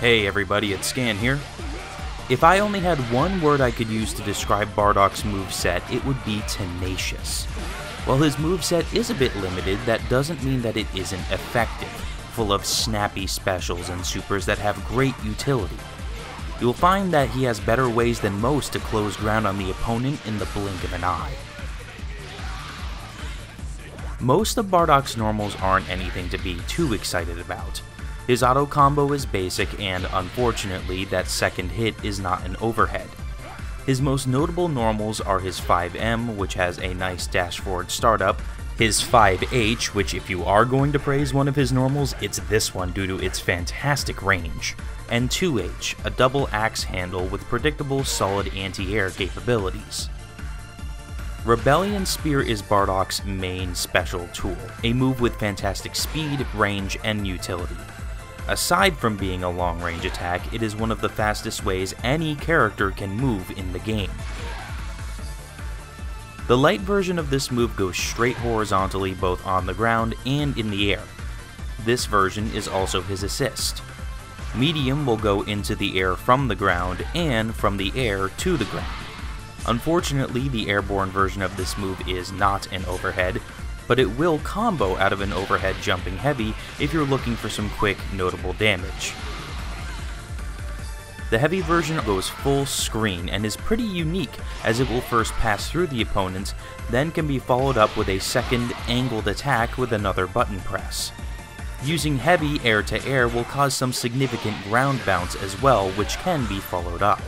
Hey everybody, it's Scan here. If I only had one word I could use to describe Bardock's moveset, it would be tenacious. While his moveset is a bit limited, that doesn't mean that it isn't effective, full of snappy specials and supers that have great utility. You'll find that he has better ways than most to close ground on the opponent in the blink of an eye. Most of Bardock's normals aren't anything to be too excited about. His auto combo is basic and, unfortunately, that second hit is not an overhead. His most notable normals are his 5M, which has a nice dash forward startup, his 5H, which if you are going to praise one of his normals, it's this one due to its fantastic range, and 2H, a double axe handle with predictable solid anti-air capabilities. Rebellion Spear is Bardock's main special tool, a move with fantastic speed, range, and utility. Aside from being a long-range attack, it is one of the fastest ways any character can move in the game. The light version of this move goes straight horizontally both on the ground and in the air. This version is also his assist. Medium will go into the air from the ground and from the air to the ground. Unfortunately, the airborne version of this move is not an overhead, but it will combo out of an overhead jumping heavy if you're looking for some quick, notable damage. The heavy version goes full screen and is pretty unique as it will first pass through the opponent, then can be followed up with a second angled attack with another button press. Using heavy air-to-air will cause some significant ground bounce as well, which can be followed up.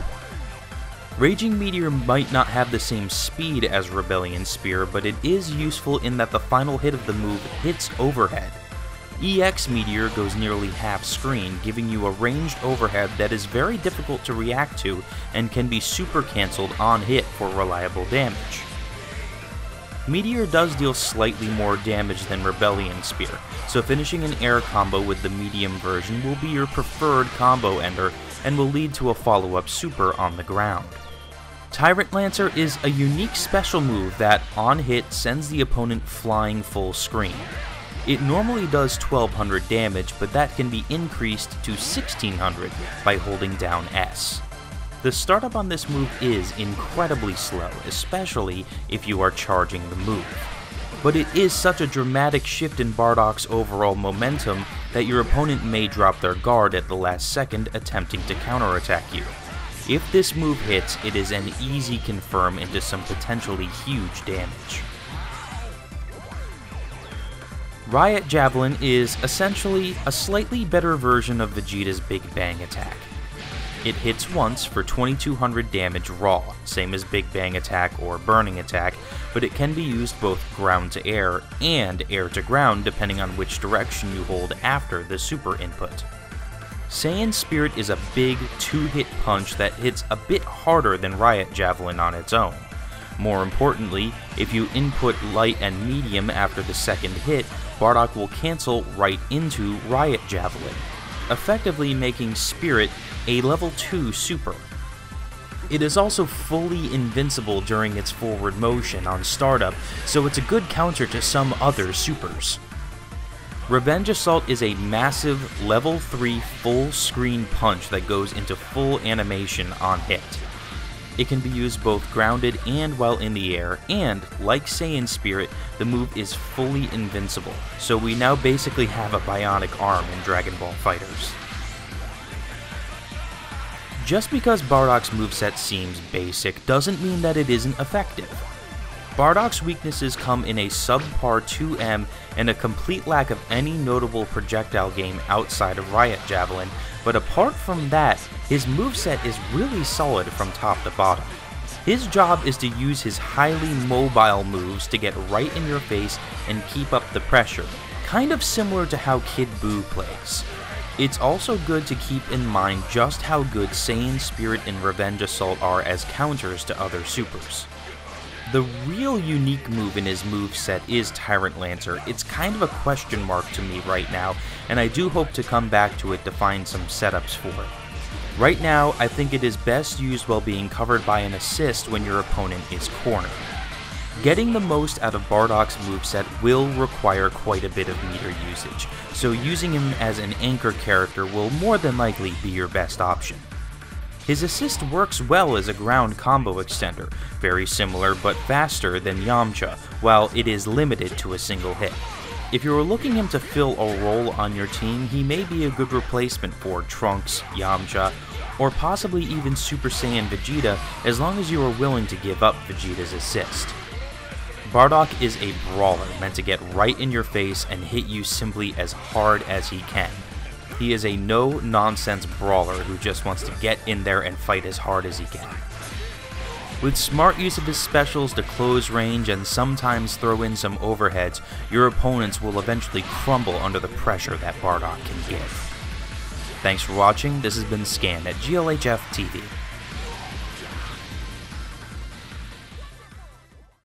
Raging Meteor might not have the same speed as Rebellion Spear, but it is useful in that the final hit of the move hits overhead. EX Meteor goes nearly half screen, giving you a ranged overhead that is very difficult to react to and can be super cancelled on hit for reliable damage. Meteor does deal slightly more damage than Rebellion Spear, so finishing an air combo with the medium version will be your preferred combo ender and will lead to a follow-up super on the ground. Tyrant Lancer is a unique special move that, on hit, sends the opponent flying full screen. It normally does 1200 damage, but that can be increased to 1600 by holding down S. The startup on this move is incredibly slow, especially if you are charging the move. But it is such a dramatic shift in Bardock's overall momentum that your opponent may drop their guard at the last second attempting to counterattack you. If this move hits, it is an easy confirm into some potentially huge damage. Riot Javelin is essentially a slightly better version of Vegeta's Big Bang attack. It hits once for 2200 damage raw, same as Big Bang attack or Burning attack, but it can be used both ground to air and air to ground depending on which direction you hold after the super input. Saiyan Spirit is a big 2-hit punch that hits a bit harder than Riot Javelin on its own. More importantly, if you input light and medium after the second hit, Bardock will cancel right into Riot Javelin, effectively making Spirit a level 2 super. It is also fully invincible during its forward motion on startup, so it's a good counter to some other supers. Revenge Assault is a massive level 3 full screen punch that goes into full animation on hit. It can be used both grounded and while in the air, and, like Saiyan Spirit, the move is fully invincible, so we now basically have a bionic arm in Dragon Ball FighterZ. Just because Bardock's moveset seems basic doesn't mean that it isn't effective. Bardock's weaknesses come in a subpar 2M and a complete lack of any notable projectile game outside of Riot Javelin, but apart from that, his moveset is really solid from top to bottom. His job is to use his highly mobile moves to get right in your face and keep up the pressure, kind of similar to how Kid Buu plays. It's also good to keep in mind just how good Saiyan Spirit and Revenge Assault are as counters to other supers. The real unique move in his moveset is Tyrant Lancer. It's kind of a question mark to me right now, and I do hope to come back to it to find some setups for it. Right now, I think it is best used while being covered by an assist when your opponent is cornered. Getting the most out of Bardock's moveset will require quite a bit of meter usage, so using him as an anchor character will more than likely be your best option. His assist works well as a ground combo extender, very similar but faster than Yamcha, while it is limited to a single hit. If you are looking him to fill a role on your team, he may be a good replacement for Trunks, Yamcha, or possibly even Super Saiyan Vegeta as long as you are willing to give up Vegeta's assist. Bardock is a brawler meant to get right in your face and hit you simply as hard as he can. He is a no-nonsense brawler who just wants to get in there and fight as hard as he can. With smart use of his specials to close range and sometimes throw in some overheads, your opponents will eventually crumble under the pressure that Bardock can give. Thanks for watching. This has been Scan at GLHF TV.